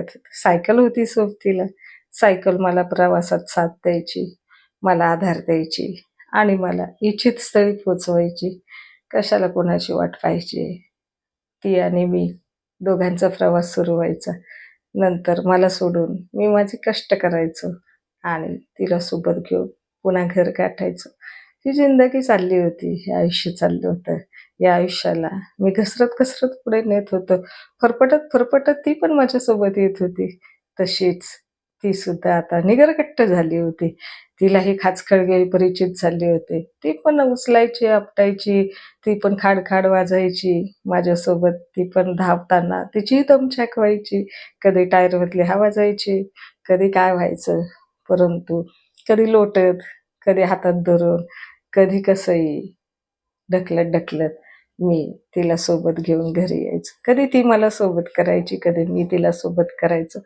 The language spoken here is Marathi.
वाटत होतं. सायकल होती सोबतीला. सायकल मला प्रवासात साथ द्यायची, मला आधार द्यायची आणि मला इच्छित स्थळी पोहोचवायची. कशाला कोणाची वाट पाहायची. ती आणि मी दोघांचा प्रवास सुरू व्हायचा. नंतर मला सोडून मी माझे कष्ट करायचो आणि तिला सोबत घेऊन पुन्हा घर गाठायचो. ही जिंदगी चालली होती, हे आयुष्य चाललं होतं. या आयुष्याला मी घसरत-घसरत पुढे नेत होतो. फरफटत-फरफटत ती पण माझ्यासोबत येत होती. तशीच ती सुद्धा आता निगरकट्ट झाली होती. तिलाही खाचखळगे परिचित झाले होते. ती पण उचलायची, आपटायची, ती पण खाड-खाड वाजायची माझ्यासोबत. ती पण धावताना तिचीही दमछाक व्हायची. कधी टायरमधली हवा जायची, कधी काय व्हायचं. परंतु कधी लोटत, कधी हातात धरून, कधी कसंही ढकलत-ढकलत मी तिला सोबत घेऊन घरी यायचो. कधी ती मला सोबत करायची, कधी मी तिला सोबत करायचो.